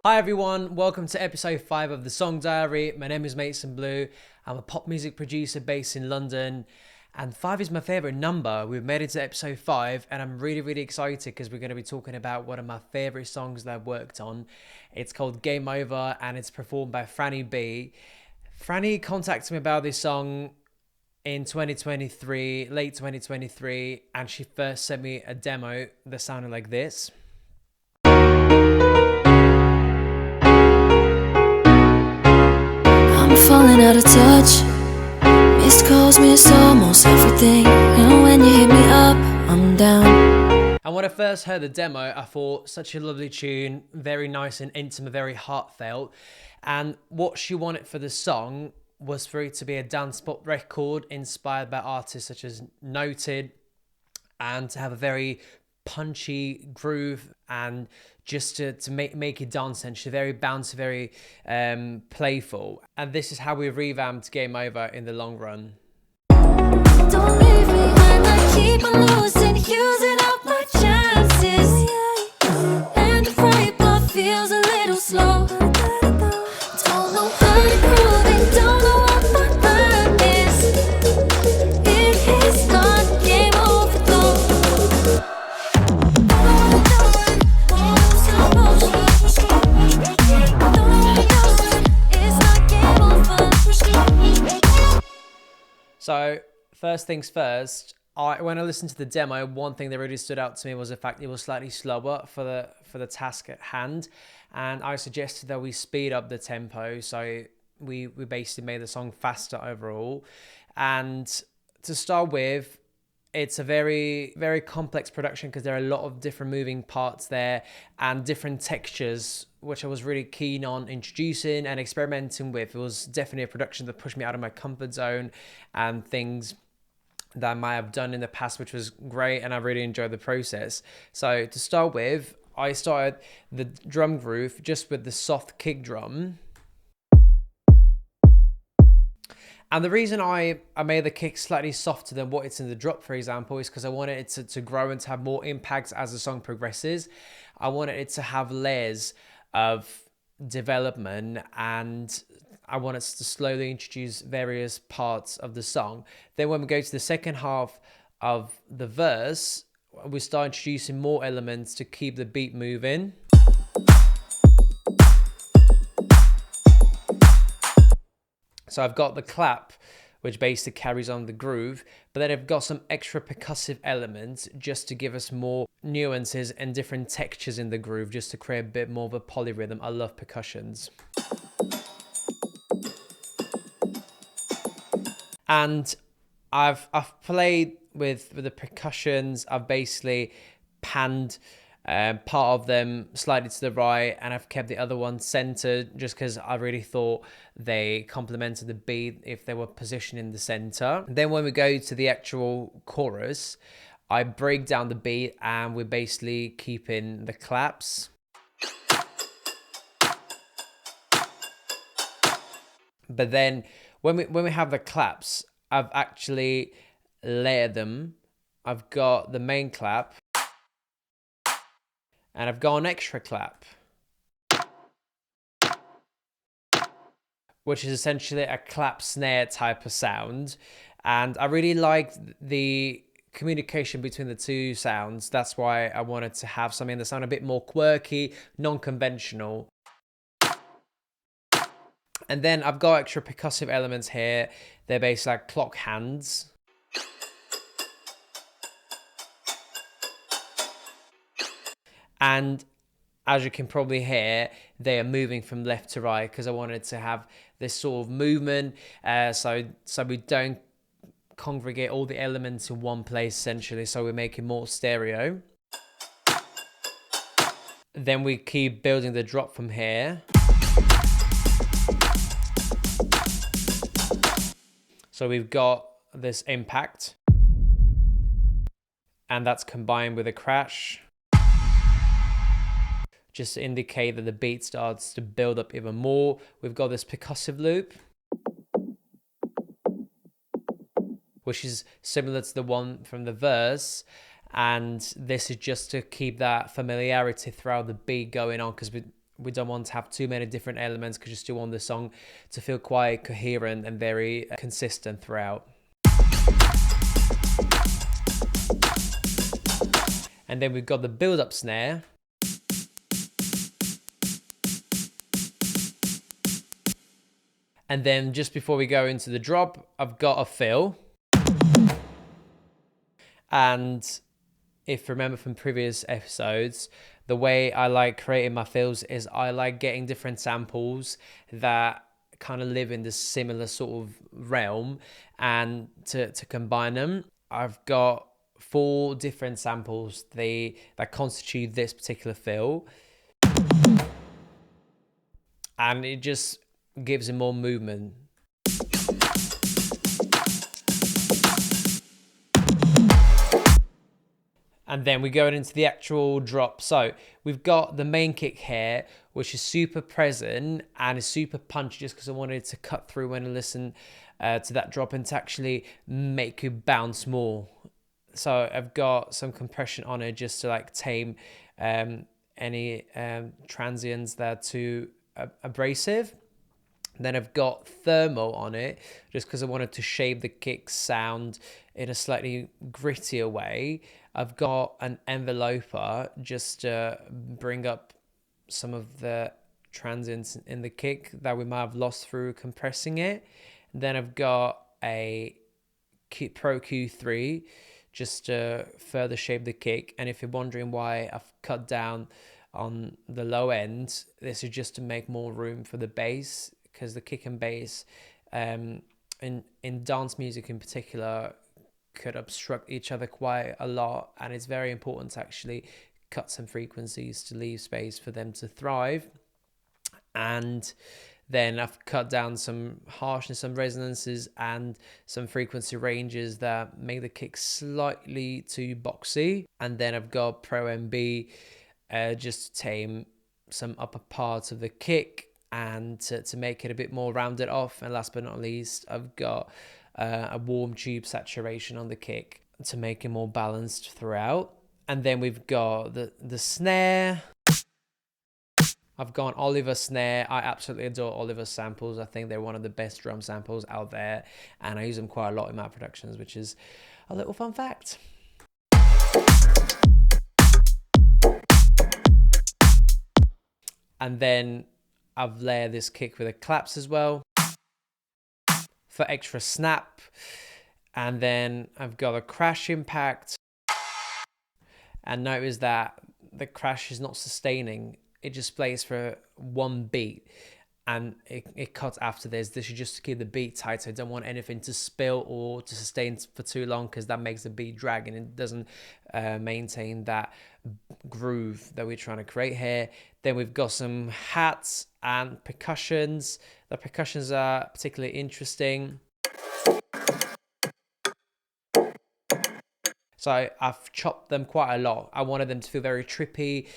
Hi everyone, welcome to episode 5 of the Song Diary. My name is Mason Blue. I'm a pop music producer based in London, and 5 is my favourite number. We've made it to episode 5 and I'm really excited because we're going to be talking about one of my favourite songs that I've worked on. It's called Game Over and it's performed by Frannie B. Frannie contacted me about this song in 2023, late 2023, and she first sent me a demo that sounded like this. Falling out of touch. Missed calls, missed almost everything. And when you hit me up, I'm down. And when I first heard the demo, I thought such a lovely tune, very nice and intimate, very heartfelt. And what she wanted for the song was for it to be a dance pop record inspired by artists such as NOTD, and to have a very punchy groove and just to make it dance, and she's very bouncy, very playful. And this is how we revamped Game Over in the long run. Don't leave me when I keep on losing, using up my chances. And the right blood feels a little slow. Don't know how to prove it, don't know what my plan is. It is not game over though. So first things first, when I listened to the demo, one thing that really stood out to me was the fact it was slightly slower for the task at hand, and I suggested that we speed up the tempo, so we basically made the song faster overall. And to start with, it's a very complex production because there are a lot of different moving parts there and different textures, which I was really keen on introducing and experimenting with. It was definitely a production that pushed me out of my comfort zone and things that I might have done in the past, which was great, and I really enjoyed the process. So to start with, I started the drum groove just with the soft kick drum. And the reason I made the kick slightly softer than what it's in the drop, for example, is because I wanted it to grow and to have more impact as the song progresses. I wanted it to have layers of development, and I wanted to slowly introduce various parts of the song. Then when we go to the second half of the verse, we start introducing more elements to keep the beat moving. So I've got the clap, which basically carries on the groove, but then I've got some extra percussive elements just to give us more nuances and different textures in the groove, just to create a bit more of a polyrhythm. I love percussions. And I've played with the percussions. I've basically panned part of them slightly to the right, and I've kept the other one centered just because I really thought they complemented the beat if they were positioned in the center. Then when we go to the actual chorus, I break down the beat and we're basically keeping the claps. But then when we have the claps, I've actually layered them. I've got the main clap, and I've got an extra clap, which is essentially a clap snare type of sound. And I really liked the communication between the two sounds. That's why I wanted to have something that sounded a bit more quirky, non-conventional. And then I've got extra percussive elements here. They're basically like clock hands. And as you can probably hear, they are moving from left to right because I wanted to have this sort of movement, so we don't congregate all the elements in one place essentially, so we're making more stereo. Then we keep building the drop from here. So we've got this impact, and that's combined with a crash, just to indicate that the beat starts to build up even more. We've got this percussive loop, which is similar to the one from the verse, and this is just to keep that familiarity throughout the beat going on, because we don't want to have too many different elements because you still want the song to feel quite coherent and very consistent throughout. And then we've got the build-up snare. And then just before we go into the drop, I've got a fill. And if you remember from previous episodes, the way I like creating my fills is I like getting different samples that kind of live in this similar sort of realm and to combine them. I've got 4 different samples that constitute this particular fill. And it just gives it more movement. And then we go into the actual drop. So we've got the main kick here, which is super present and is super punchy just because I wanted to cut through when I listen to that drop and to actually make you bounce more. So I've got some compression on it just to like tame any transients that are too abrasive. Then I've got thermal on it just because I wanted to shape the kick sound in a slightly grittier way. I've got an enveloper just to bring up some of the transients in the kick that we might have lost through compressing it. Then I've got a Pro Q3 just to further shape the kick. And if you're wondering why I've cut down on the low end, this is just to make more room for the bass, because the kick and bass in dance music in particular could obstruct each other quite a lot, and it's very important to actually cut some frequencies to leave space for them to thrive. And then I've cut down some harshness, some resonances, and some frequency ranges that make the kick slightly too boxy. And then I've got Pro MB just to tame some upper parts of the kick and to make it a bit more rounded off. And last but not least, I've got a warm tube saturation on the kick to make it more balanced throughout. And then we've got the snare. I've got an Oliver snare. I absolutely adore Oliver samples. I think they're one of the best drum samples out there, and I use them quite a lot in my productions, which is a little fun fact. And then I've layered this kick with the claps as well for extra snap. And then I've got a crash impact. And notice that the crash is not sustaining. It just plays for one beat and it cuts after this. This is just to keep the beat tight. So I don't want anything to spill or to sustain for too long, because that makes the beat drag and it doesn't maintain that groove that we're trying to create here. Then we've got some hats and percussions. The percussions are particularly interesting. So I've chopped them quite a lot. I wanted them to feel very trippy,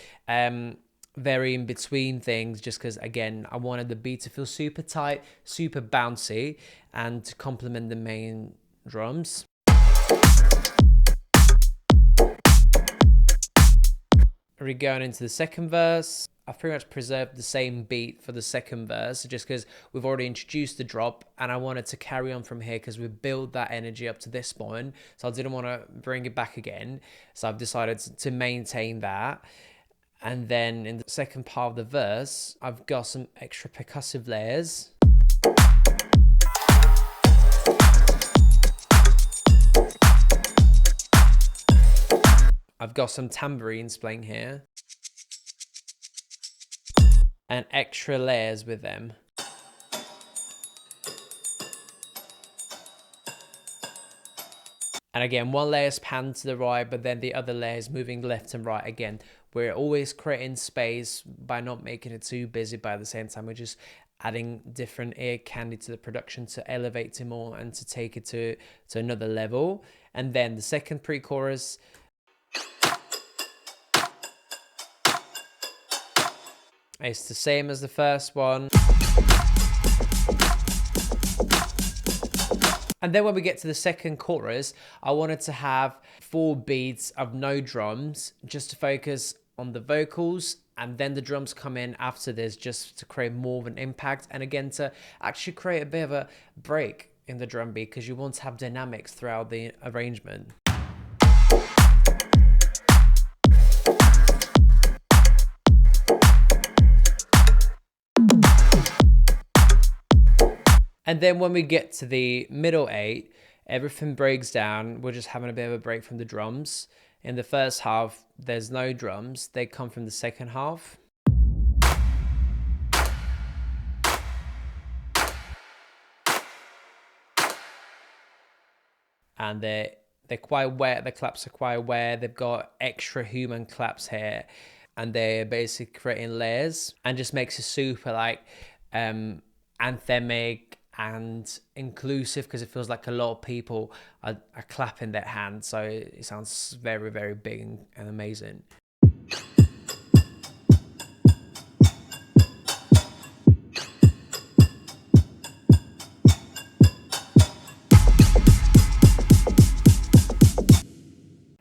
very in between things, just because, again, I wanted the beat to feel super tight, super bouncy, and to complement the main drums. We're going into the second verse. I've pretty much preserved the same beat for the second verse, just because we've already introduced the drop and I wanted to carry on from here because we built that energy up to this point. So I didn't want to bring it back again. So I've decided to maintain that. And then in the second part of the verse, I've got some extra percussive layers. I've got some tambourines playing here. And extra layers with them. And again, one layer is panned to the right, but then the other layer is moving left and right. Again, we're always creating space by not making it too busy, but at the same time, we're just adding different ear candy to the production to elevate it more and to take it to another level. And then the second pre-chorus. It's the same as the first one. And then when we get to the second chorus, I wanted to have 4 beats of no drums just to focus on the vocals and then the drums come in after this just to create more of an impact, and again to actually create a bit of a break in the drum beat, because you want to have dynamics throughout the arrangement. And then when we get to the middle 8, everything breaks down. We're just having a bit of a break from the drums. In the first half, there's no drums. They come from the second half. And they're quite wet. The claps are quite wet. They've got extra human claps here. And they're basically creating layers, and just makes it super like anthemic and inclusive, because it feels like a lot of people are clapping their hands. So it sounds very, very big and amazing.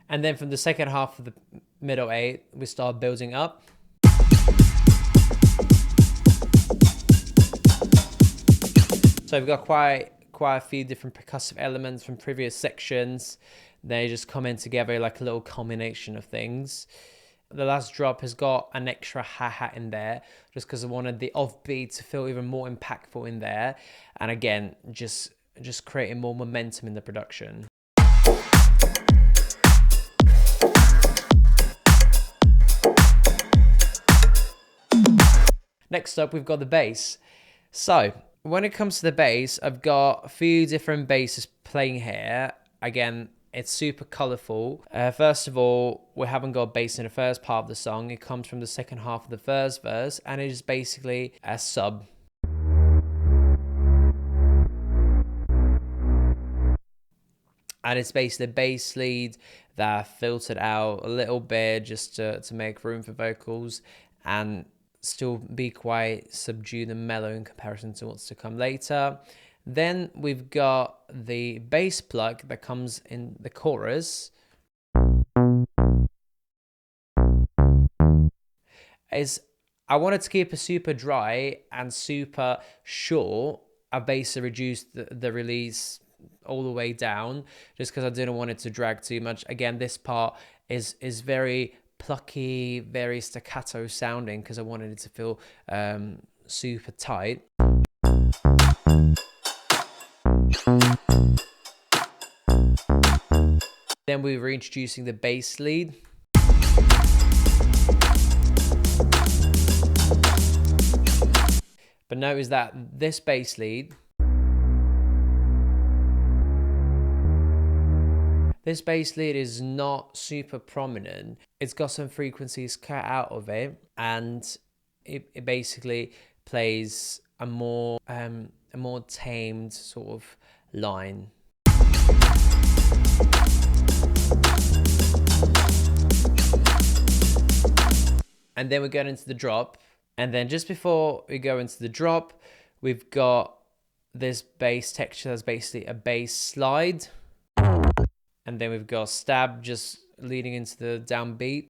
And then from the second half of the middle 8, we start building up. So we've got quite a few different percussive elements from previous sections. They just come in together like a little combination of things. The last drop has got an extra hi-hat in there, just because I wanted the offbeat to feel even more impactful in there. And again, just creating more momentum in the production. Next up, we've got the bass. So when it comes to the bass, I've got a few different basses playing here. Again, it's super colorful. First of all, we haven't got bass in the first part of the song. It comes from the second half of the first verse, and it is basically a sub. And it's basically the bass lead that I filtered out a little bit just to make room for vocals and still be quite subdued and mellow in comparison to what's to come later. Then we've got the bass plug that comes in the chorus. I wanted to keep it super dry and super short. I basically reduced the release all the way down just because I didn't want it to drag too much. Again, this part is very plucky, very staccato sounding because I wanted it to feel super tight. Then we were introducing the bass lead. But notice that this bass lead, is not super prominent. It's got some frequencies cut out of it, and it basically plays a more tamed sort of line. And then we get into the drop. And then just before we go into the drop, we've got this bass texture that's basically a bass slide. And then we've got stab just leading into the downbeat.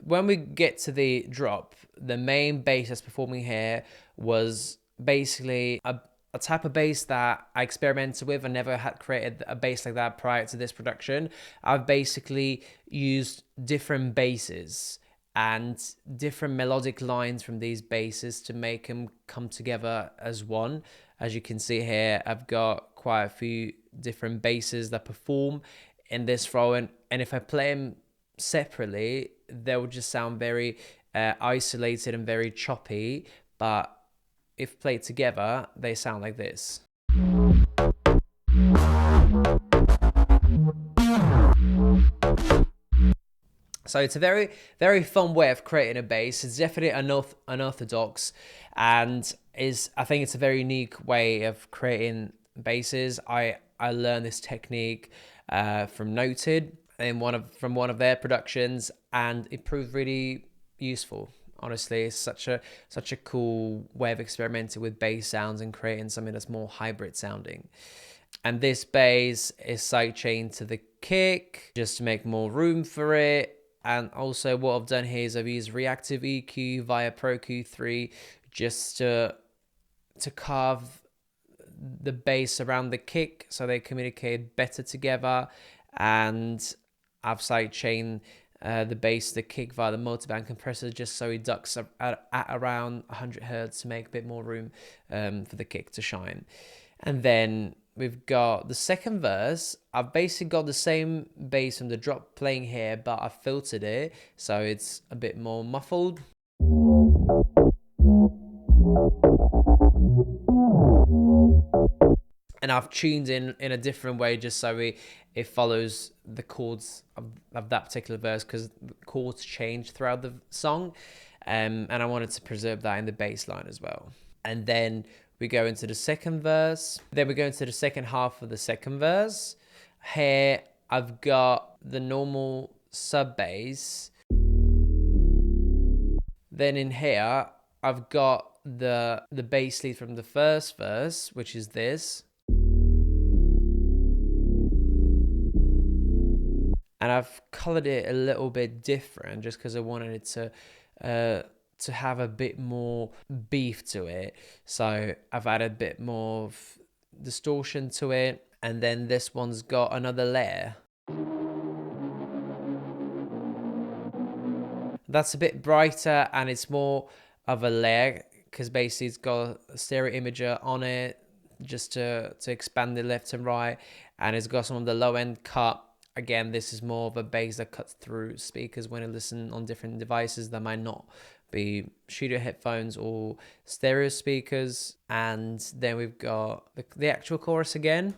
When we get to the drop, the main bass that's performing here was basically a type of bass that I experimented with. I never had created a bass like that prior to this production. I've basically used different basses and different melodic lines from these basses to make them come together as one. As you can see here, I've got quite a few different basses that perform in this row, and if I play them separately, they would just sound very isolated and very choppy, but if played together, they sound like this. So it's a very, very fun way of creating a bass. It's definitely unorthodox, and I think it's a very unique way of creating basses. I learned this technique from NOTD from one of their productions, and it proved really useful. Honestly, it's such a cool way of experimenting with bass sounds and creating something that's more hybrid sounding. And this bass is sidechained to the kick just to make more room for it. And also what I've done here is I've used reactive EQ via Pro Q3 just to carve the bass around the kick so they communicate better together. And I've sidechained the bass, the kick via the multiband compressor just so it ducks at around 100 hertz to make a bit more room for the kick to shine. And then we've got the second verse. I've basically got the same bass from the drop playing here, but I've filtered it so it's a bit more muffled. And I've tuned in a different way just so it follows the chords of that particular verse, because the chords change throughout the song. And I wanted to preserve that in the bass line as well. And then we go into the second verse. Then we go into the second half of the second verse. Here I've got the normal sub bass. Then in here I've got the bass lead from the first verse, which is this. And I've colored it a little bit different just because I wanted it to have a bit more beef to it. So I've added a bit more of distortion to it. And then this one's got another layer. That's a bit brighter and it's more of a layer because basically it's got a stereo imager on it just to expand it left and right. And it's got some of the low end cut. Again, this is more of a bass that cuts through speakers when you listen on different devices that might not be studio headphones or stereo speakers. And then we've got the actual chorus again.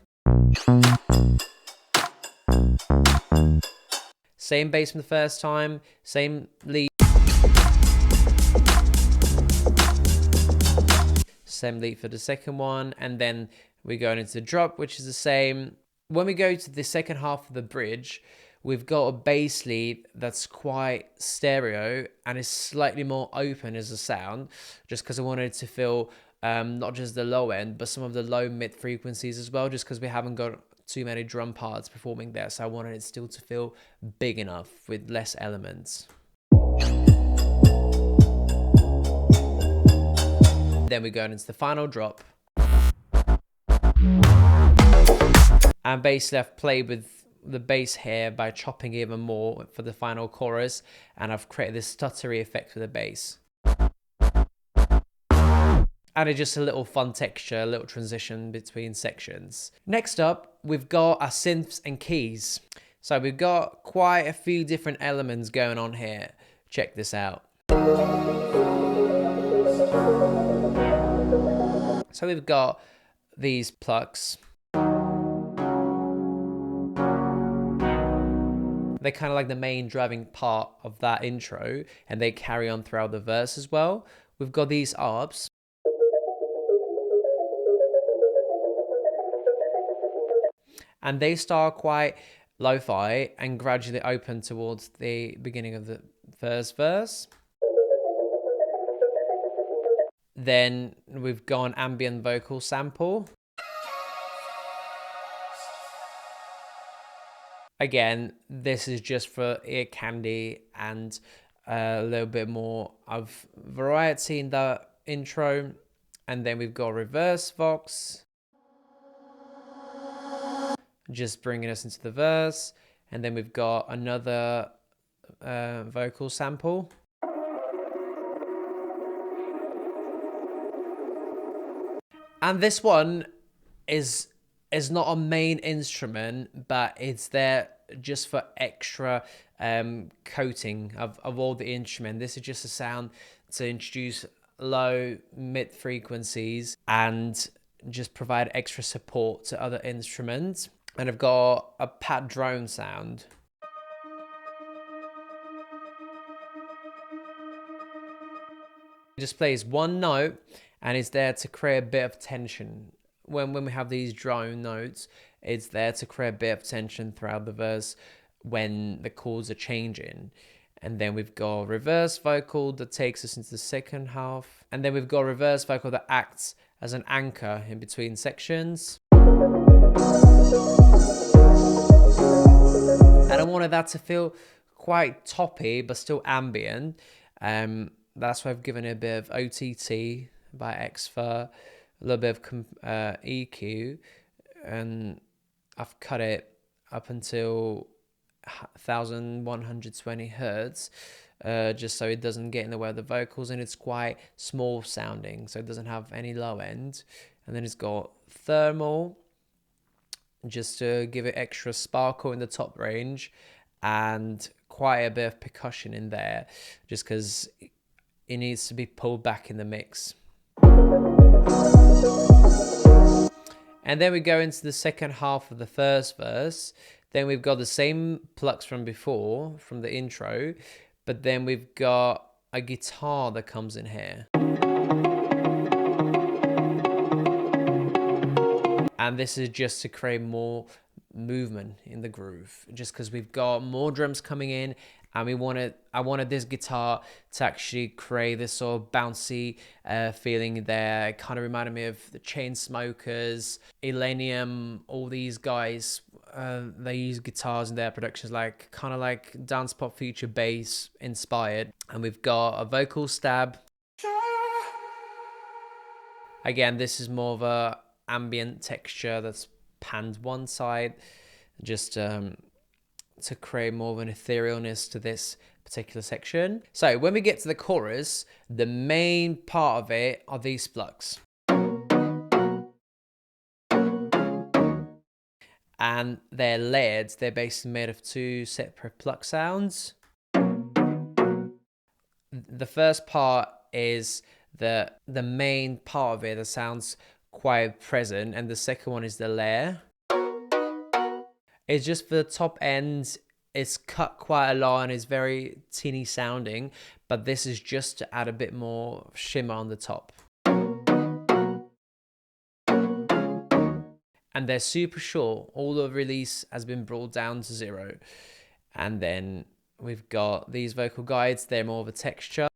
Same bass from the first time, same lead. Same lead for the second one. And then we're going into the drop, which is the same. When we go to the second half of the bridge, we've got a bass lead that's quite stereo and is slightly more open as a sound, just because I wanted to feel not just the low end, but some of the low mid frequencies as well, just because we haven't got too many drum parts performing there. So I wanted it still to feel big enough with less elements. Then we go into the final drop. And basically I've played with the bass here by chopping even more for the final chorus, and I've created this stuttery effect for the bass. Added just a little fun texture, a little transition between sections. Next up, we've got our synths and keys. So we've got quite a few different elements going on here. Check this out. So we've got these plucks. They're kind of like the main driving part of that intro, and they carry on throughout the verse as well. We've got these arbs. And they start quite lo-fi and gradually open towards the beginning of the first verse. Then we've got an ambient vocal sample. Again, this is just for ear candy and a little bit more of variety in the intro. And then we've got reverse vox, just bringing us into the verse. And then we've got another vocal sample. And this one is not a main instrument, but it's there just for extra coating of all the instrument. This is just a sound to introduce low mid frequencies and just provide extra support to other instruments. And I've got a pad drone sound. It just plays one note and it's there to create a bit of tension. When we have these drone notes, it's there to create a bit of tension throughout the verse when the chords are changing. And then we've got reverse vocal that takes us into the second half. And then we've got reverse vocal that acts as an anchor in between sections. And I wanted that to feel quite toppy, but still ambient. That's why I've given it a bit of OTT by Xfer, a little bit of EQ, and I've cut it up until 1120 hertz, just so it doesn't get in the way of the vocals, and it's quite small sounding, so it doesn't have any low end. And then it's got thermal, just to give it extra sparkle in the top range, and quite a bit of percussion in there, just because it needs to be pulled back in the mix. And then we go into the second half of the first verse. Then we've got the same plucks from before, from the intro, but then we've got a guitar that comes in here. And this is just to create more movement in the groove, just because we've got more drums coming in, and I wanted this guitar to actually create this sort of bouncy feeling there. It kind of reminded me of the Chainsmokers, Illenium, all these guys. They use guitars in their productions, like kind of like dance pop future bass inspired. And we've got a vocal stab. Again, this is more of a ambient texture that's panned one side, just to create more of an etherealness to this particular section. So when we get to the chorus, the main part of it are these plucks. And they're layered. They're basically made of two separate pluck sounds. The first part is the main part of it that sounds quite present, and the second one is the layer. It's just for the top end, it's cut quite a lot and it's very teeny sounding, but this is just to add a bit more shimmer on the top. And they're super short. All the release has been brought down to 0. And then we've got these vocal guides. They're more of a texture.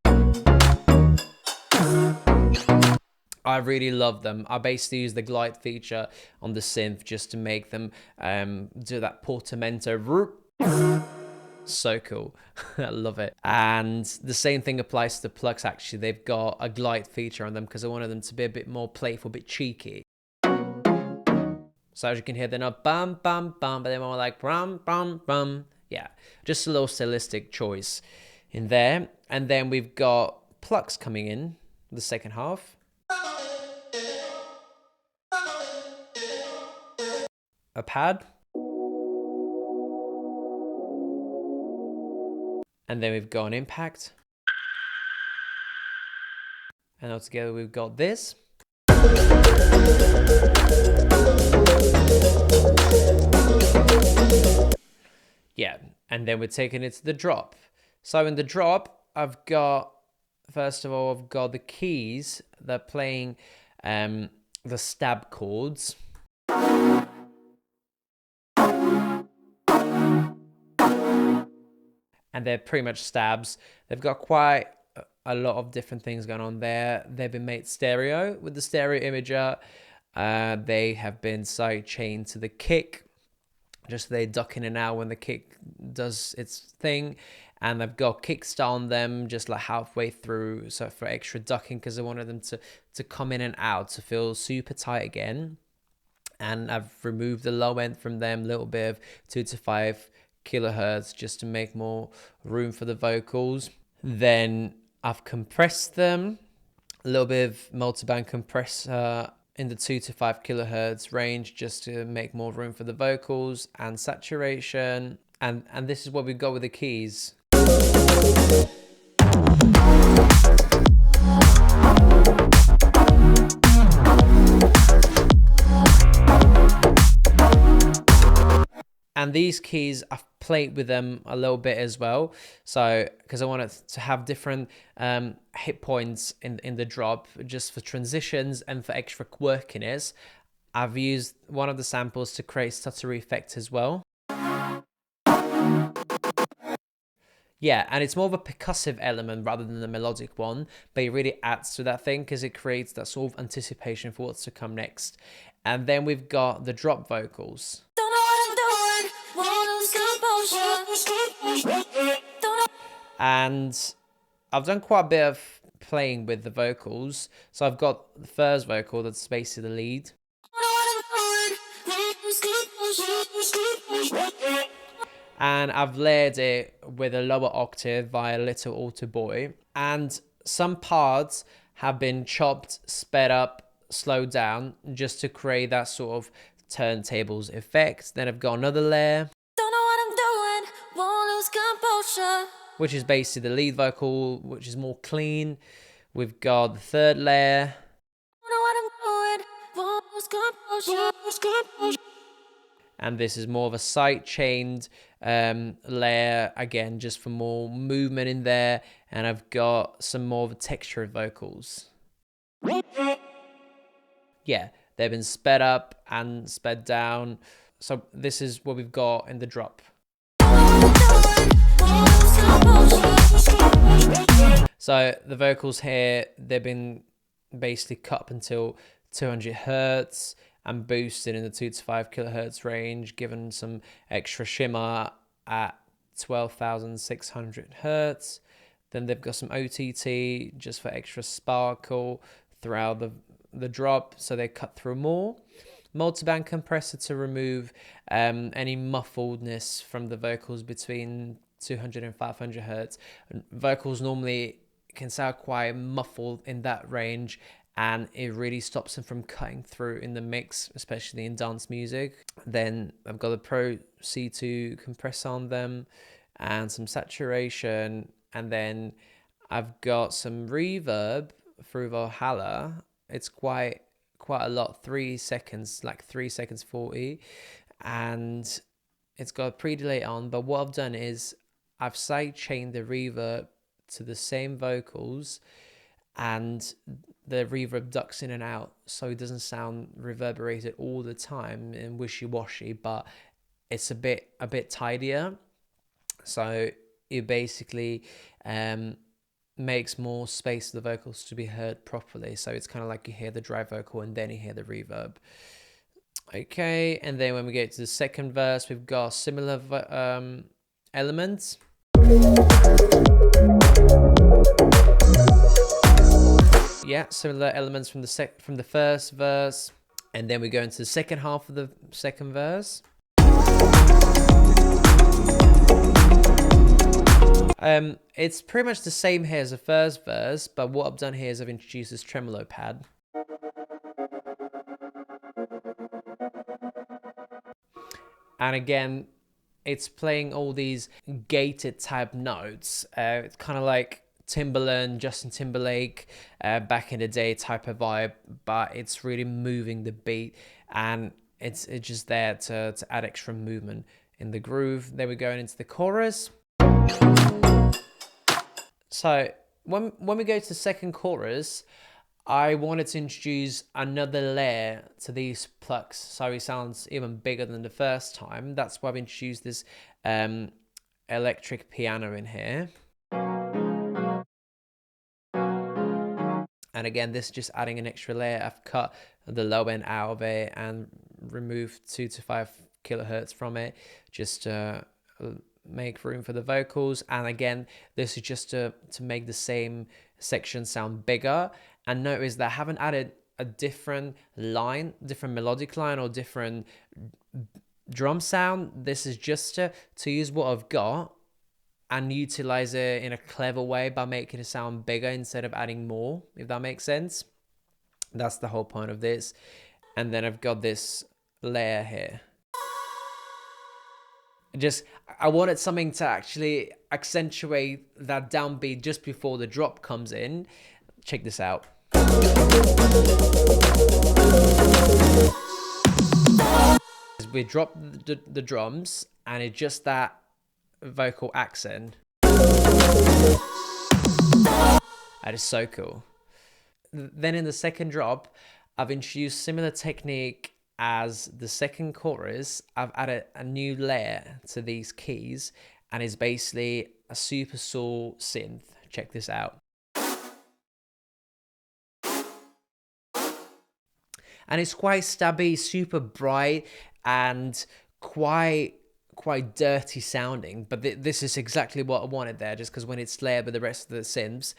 I really love them. I basically use the glide feature on the synth just to make them do that portamento. So cool. I love it. And the same thing applies to the plucks, actually. They've got a glide feature on them because I wanted them to be a bit more playful, a bit cheeky. So as you can hear, they're not bum, bum, bum, but they're more like bum, bum, bum. Yeah, just a little stylistic choice in there. And then we've got plucks coming in the second half. A pad. And then we've got an impact. And altogether we've got this. Yeah, and then we're taking it to the drop. So in the drop, I've got, first of all, I've got the keys. They're playing the stab chords. And they're pretty much stabs. They've got quite a lot of different things going on there. They've been made stereo with the stereo imager. They have been side chained to the kick, just so they duck in and out when the kick does its thing. And I've got kickstart on them just like halfway through, so for extra ducking, because I wanted them to come in and out to feel super tight again. And I've removed the low end from them, a little bit of 2 to 5 kilohertz just to make more room for the vocals. Then I've compressed them, a little bit of multiband compressor in the 2 to 5 kilohertz range just to make more room for the vocals and saturation. And this is what we've got with the keys. And these keys, I've played with them a little bit as well. So, because I wanted to have different hit points in the drop, just for transitions and for extra quirkiness. I've used one of the samples to create stuttery effect as well. Yeah, and it's more of a percussive element rather than the melodic one, but it really adds to that thing because it creates that sort of anticipation for what's to come next. And then we've got the drop vocals. Don't know what I'm doing, won't lose composure. And I've done quite a bit of playing with the vocals. So I've got the first vocal that's basically the lead. And I've layered it with a lower octave via Little Altar Boy. And some parts have been chopped, sped up, slowed down, just to create that sort of turntables effect. Then I've got another layer, which is basically the lead vocal, which is more clean. We've got the third layer, and this is more of a sidechained layer, again, just for more movement in there. And I've got some more of a texture of vocals. Yeah, they've been sped up and sped down. So this is what we've got in the drop. So the vocals here, they've been basically cut up until 200 hertz and boosted in the 2 to 5 kilohertz range, given some extra shimmer at 12,600 hertz. Then they've got some OTT just for extra sparkle throughout the drop, so they cut through more. Multiband compressor to remove any muffledness from the vocals between 200 and 500 hertz. Vocals normally can sound quite muffled in that range, and it really stops them from cutting through in the mix, especially in dance music. Then I've got a Pro C2 compressor on them and some saturation, and then I've got some reverb through Valhalla. It's quite a lot, 3 seconds, like 3 seconds 40, and it's got a pre-delay on. But what I've done is I've sidechained the reverb to the same vocals, and the reverb ducks in and out, so it doesn't sound reverberated all the time and wishy-washy, but it's a bit tidier. So it basically makes more space for the vocals to be heard properly. So it's kind of like you hear the dry vocal and then you hear the reverb. Okay, and then when we get to the second verse, we've got similar elements. Yeah, similar elements from the first verse, and then we go into the second half of the second verse. It's pretty much the same here as the first verse, but what I've done here is I've introduced this tremolo pad. And again, it's playing all these gated type notes. It's kind of like Timbaland, Justin Timberlake, back in the day type of vibe, but it's really moving the beat, and it's just there to add extra movement in the groove. Then we're going into the chorus. So when we go to the second chorus, I wanted to introduce another layer to these plucks, so it sounds even bigger than the first time. That's why I've introduced this electric piano in here. And again, this is just adding an extra layer. I've cut the low end out of it and removed 2 to 5 kilohertz from it, just to make room for the vocals. And again, this is just to make the same section sound bigger. And notice that I haven't added a different line, different melodic line, or different drum sound. This is just to use what I've got and utilize it in a clever way by making it sound bigger instead of adding more, if that makes sense. That's the whole point of this. And then I've got this layer here. I wanted something to actually accentuate that downbeat just before the drop comes in. Check this out. We drop the drums, and it's just that vocal accent. That is so cool. Then in the second drop, I've introduced similar technique as the second chorus. I've added a new layer to these keys, and it's basically a super soul synth. Check this out. And it's quite stabby, super bright, and quite quite dirty sounding, but this is exactly what I wanted there, just because when it's layered with the rest of the synths,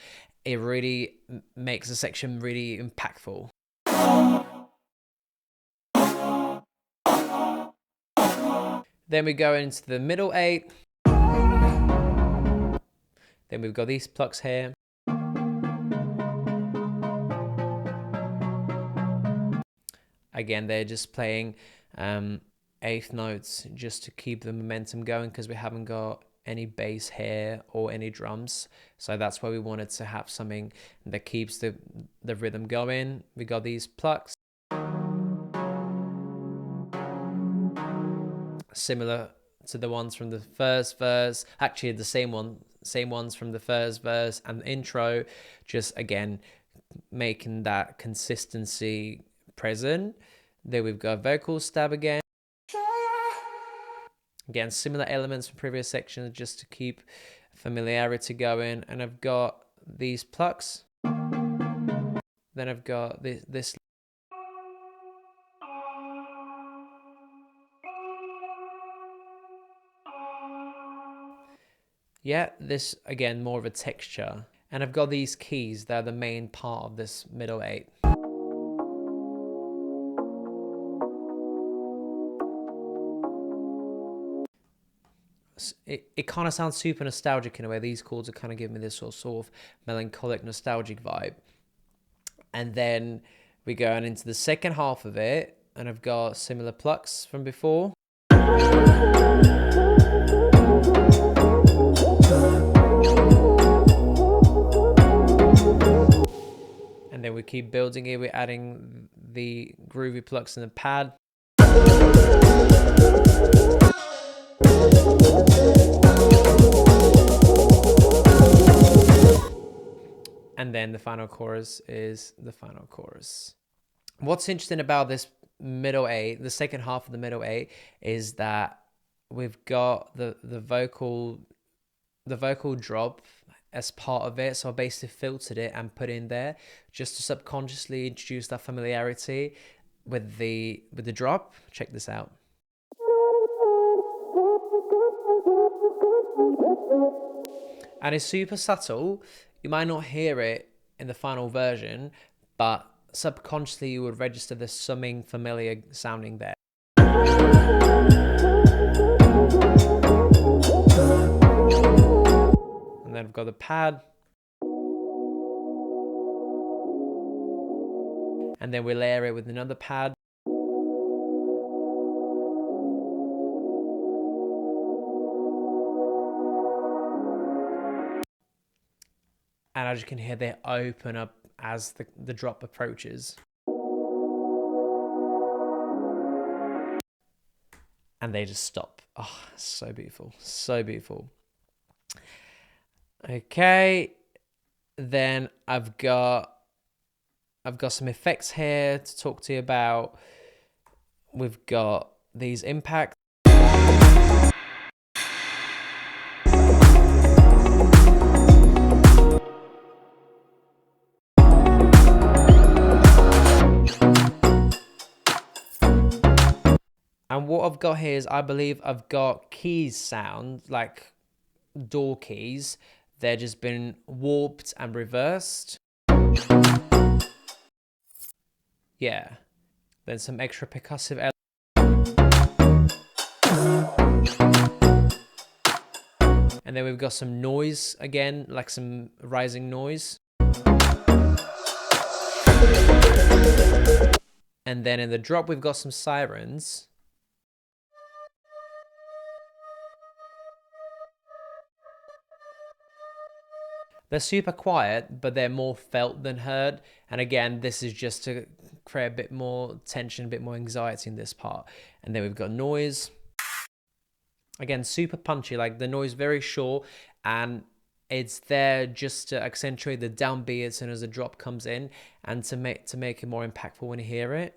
it really makes the section really impactful. Then we go into the middle 8. Then we've got these plucks here. Again, they're just playing 8th notes just to keep the momentum going, because we haven't got any bass here or any drums. So that's why we wanted to have something that keeps the rhythm going. We got these plucks. Similar to the ones from the first verse. Actually, the same ones from the first verse and the intro. Just, again, making that consistency present. Then we've got vocal stab again. Again, similar elements from previous sections just to keep familiarity going. And I've got these plucks. Then I've got this. Yeah, this, again, more of a texture. And I've got these keys. They're the main part of this middle 8. It kind of sounds super nostalgic in a way. These chords are kind of giving me this sort of melancholic, nostalgic vibe. And then we go on into the second half of it, and I've got similar plucks from before. And then we keep building it. We're adding the groovy plucks in the pad. And then the final chorus is the final chorus. What's interesting about this middle 8, the second half of the middle 8, is that we've got the vocal drop as part of it. So I basically filtered it and put in there just to subconsciously introduce that familiarity with the drop. Check this out. And it's super subtle. You might not hear it in the final version, but subconsciously you would register there's something familiar sounding there. And then I've got the pad. And then we layer it with another pad. And as you can hear, they open up as the drop approaches. And they just stop. Oh, so beautiful. So beautiful. Okay. Then I've got some effects here to talk to you about. We've got these impacts. And what I've got here is, I believe I've got keys sound, like door keys. They're just been warped and reversed. Yeah. Then some extra percussive elements. And then we've got some noise again, like some rising noise. And then in the drop, we've got some sirens. They're super quiet, but they're more felt than heard. And again, this is just to create a bit more tension, a bit more anxiety in this part. And then we've got noise. Again, super punchy, like the noise very short, and it's there just to accentuate the downbeat as soon as the drop comes in, and to make it more impactful when you hear it.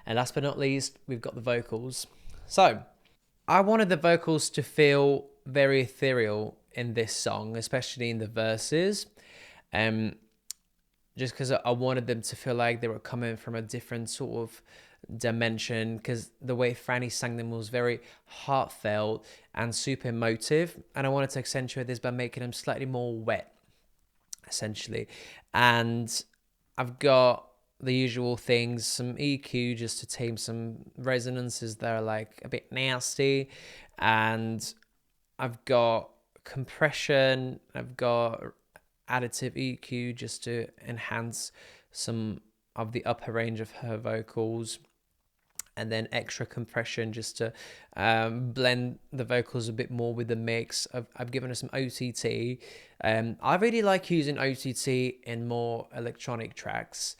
And last but not least, we've got the vocals. So I wanted the vocals to feel very ethereal in this song, especially in the verses. just because I wanted them to feel like they were coming from a different sort of dimension, because the way Frannie sang them was very heartfelt and super emotive, and I wanted to accentuate this by making them slightly more wet, essentially. And I've got the usual things, some EQ just to tame some resonances that are like a bit nasty, and I've got compression, I've got additive EQ just to enhance some of the upper range of her vocals, and then extra compression just to blend the vocals a bit more with the mix. I've given her some OTT. I really like using OTT in more electronic tracks,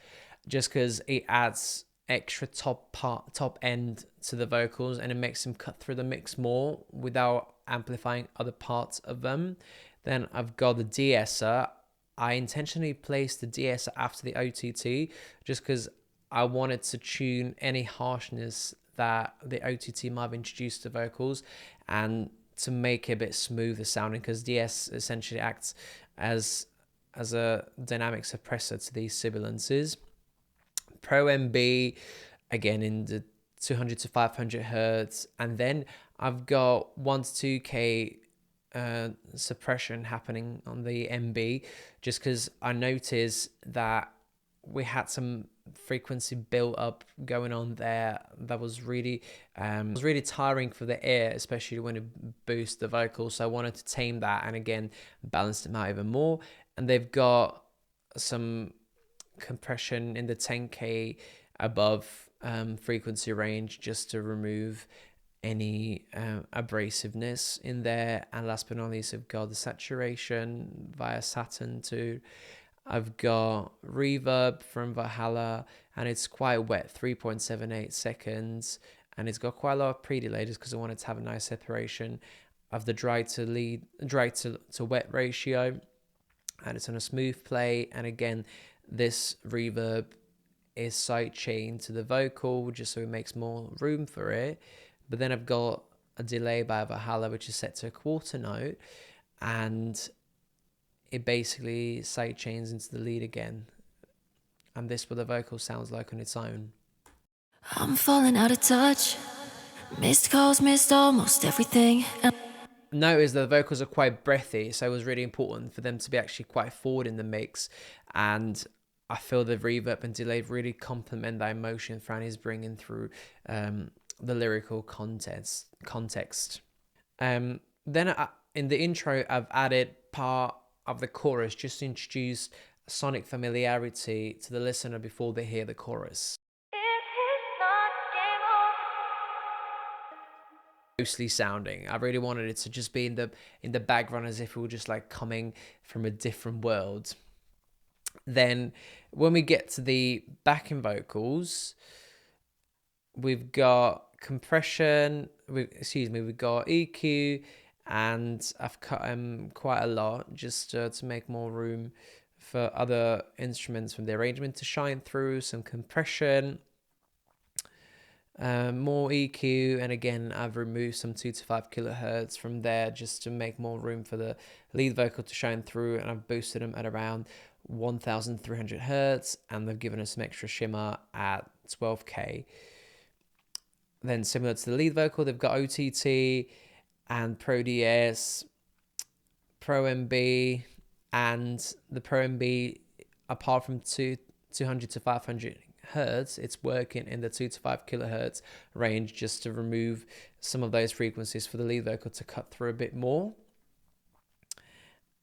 just because it adds extra top end to the vocals, and it makes them cut through the mix more without amplifying other parts of them. Then I've got the de-esser. I intentionally placed the de-esser after the OTT just because I wanted to tune any harshness that the OTT might have introduced to vocals, and to make it a bit smoother sounding, because DS essentially acts as a dynamic suppressor to these sibilances. Pro MB, again in the 200 to 500 hertz, and then I've got 1 to 2K suppression happening on the MB, just because I noticed that we had some frequency build up going on there that was really tiring for the ear, especially when it boosts the vocals. So I wanted to tame that and again balance them out even more. And they've got some compression in the 10K above frequency range just to remove any abrasiveness in there. And last but not least, I've got the saturation via Saturn too. I've got reverb from Valhalla, and it's quite wet, 3.78 seconds, and it's got quite a lot of pre-delay just because I wanted to have a nice separation of the dry to wet ratio, and it's on a smooth play. And again, this reverb is sidechained to the vocal just so it makes more room for it. But then I've got a delay by Valhalla which is set to a quarter note, and it basically sidechains into the lead again. And this is what the vocal sounds like on its own. I'm falling out of touch. Missed calls, missed almost everything. Notice that the vocals are quite breathy, so it was really important for them to be actually quite forward in the mix. And I feel the reverb and delay really complement that emotion Frannie's bringing through the lyrical context. Then in the intro, I've added part of the chorus just to introduce sonic familiarity to the listener before they hear the chorus. Mostly sounding. I really wanted it to just be in the background as if it were just like coming from a different world. Then when we get to the backing vocals, we've got compression, we've got EQ, and I've cut quite a lot just to make more room for other instruments from the arrangement to shine through, some compression, more EQ, and again I've removed some 2 to 5 kilohertz from there just to make more room for the lead vocal to shine through, and I've boosted them at around 1300 hertz, and they've given us some extra shimmer at 12K. Then similar to the lead vocal, they've got OTT and Pro DS, Pro MB, and the Pro MB, apart from 200 to 500 hertz, it's working in the 2 to 5 kilohertz range just to remove some of those frequencies for the lead vocal to cut through a bit more.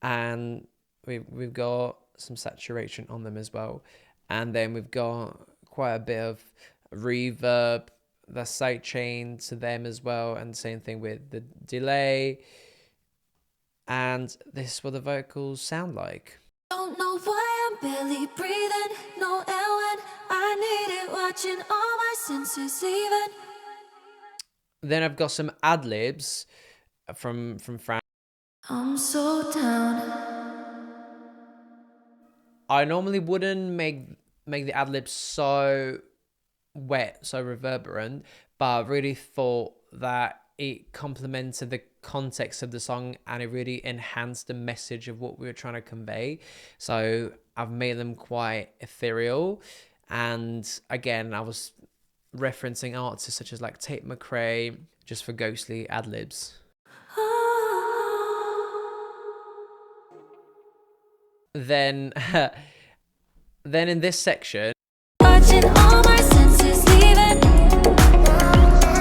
And we've got some saturation on them as well. And then we've got quite a bit of reverb, the sidechain to them as well, and same thing with the delay. And this is what the vocals sound like. Don't know why I'm barely breathing, no air when I need it, watching all my senses leaving. Then I've got some ad-libs from Fran. I'm so down. I normally wouldn't make the ad-libs so wet, so reverberant, but I really thought that it complemented the context of the song, and it really enhanced the message of what we were trying to convey. So I've made them quite ethereal. And again, I was referencing artists such as like Tate McRae, just for ghostly ad-libs. Then in this section, Watching all my senses leaving.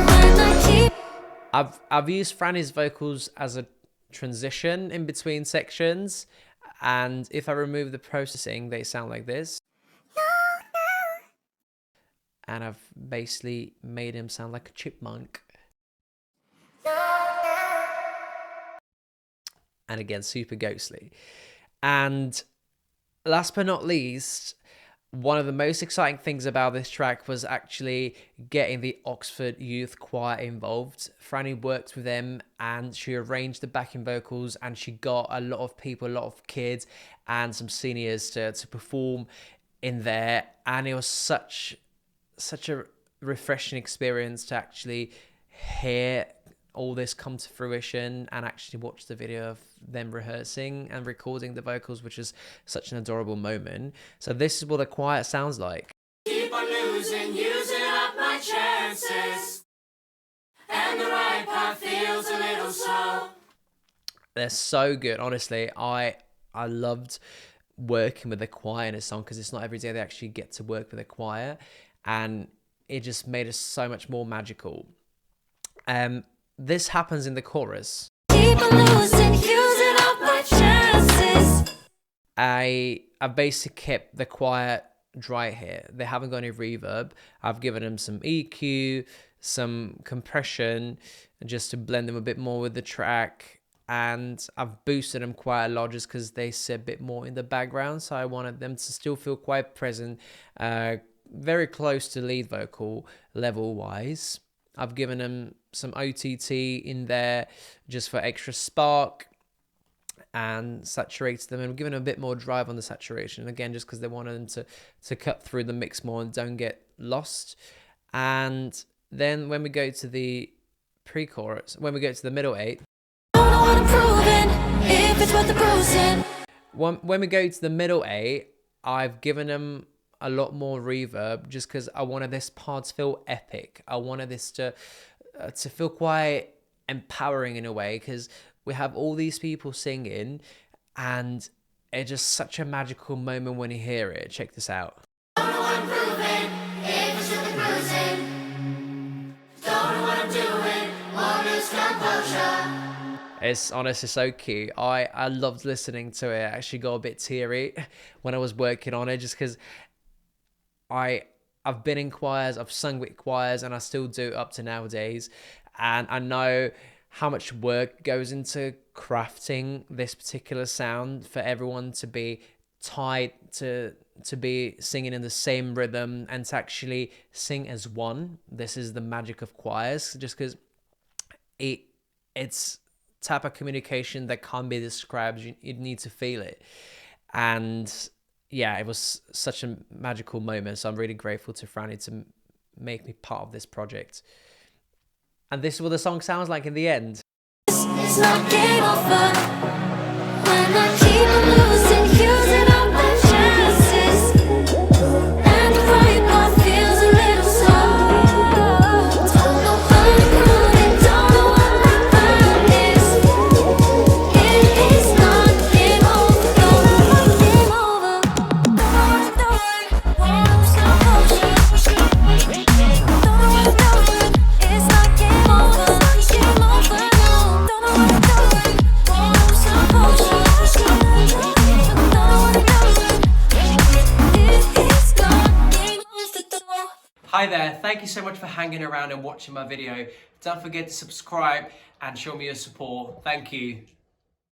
When I keep I've used Frannie's vocals as a transition in between sections, and if I remove the processing, they sound like this. And I've basically made him sound like a chipmunk. And again, super ghostly. And last but not least, one of the most exciting things about this track was actually getting the Oxford Youth Choir involved. Frannie worked with them and she arranged the backing vocals, and she got a lot of people, a lot of kids and some seniors to perform in there. And it was such a refreshing experience to actually hear all this come to fruition and actually watch the video of them rehearsing and recording the vocals, which is such an adorable moment. So this is what the choir sounds like. keep on losing, using up my chances, and the right path feels a little slow. They're so good, honestly. I loved working with the choir in a song, because it's not every day they actually get to work with a choir, and it just made it so much more magical. This happens in the chorus. Keep on losing, using up my chances. I basically kept the choir dry here. They haven't got any reverb. I've given them some EQ, some compression, just to blend them a bit more with the track. And I've boosted them quite a lot just because they sit a bit more in the background. So I wanted them to still feel quite present, very close to lead vocal level wise. I've given them some OTT in there just for extra spark, and saturated them, and I'm giving them a bit more drive on the saturation, again just because they wanted them to cut through the mix more and don't get lost. And then when we go to the pre-chorus, when we go to the middle eight, Don't know what I'm proving, if it's worth the bruising. when we go to the middle eight, I've given them a lot more reverb just because I wanted this part to feel epic. I wanted this to feel quite empowering in a way, because we have all these people singing and it's just such a magical moment when you hear it. Check this out. Don't know what I'm proving, if it's worth the bruising. Don't know what I'm doing, won't lose composure. It's honestly so cute. I loved listening to it. I actually got a bit teary when I was working on it, just because I've been in choirs, I've sung with choirs, and I still do up to nowadays. And I know how much work goes into crafting this particular sound for everyone to be tight, to be singing in the same rhythm, and to actually sing as one. This is the magic of choirs, just because it's type of communication that can't be described. You need to feel it. And yeah, it was such a magical moment. So I'm really grateful to Frannie to make me part of this project. And this is what the song sounds like in the end. It's not game over. When I keep on losing, using up my chances, and the right path feels a little slow. Don't know how to prove it, don't know what my plan is. It is not game over, not game over. Don't know what I'm doing, won't lose composure. Don't know what I'm doing, it's not game over, game over, no. Don't know what I'm doing, won't lose composure. Don't know what I'm doing, it is not game over. Hi there, thank you so much for hanging around and watching my video. Don't forget to subscribe and show me your support. Thank you.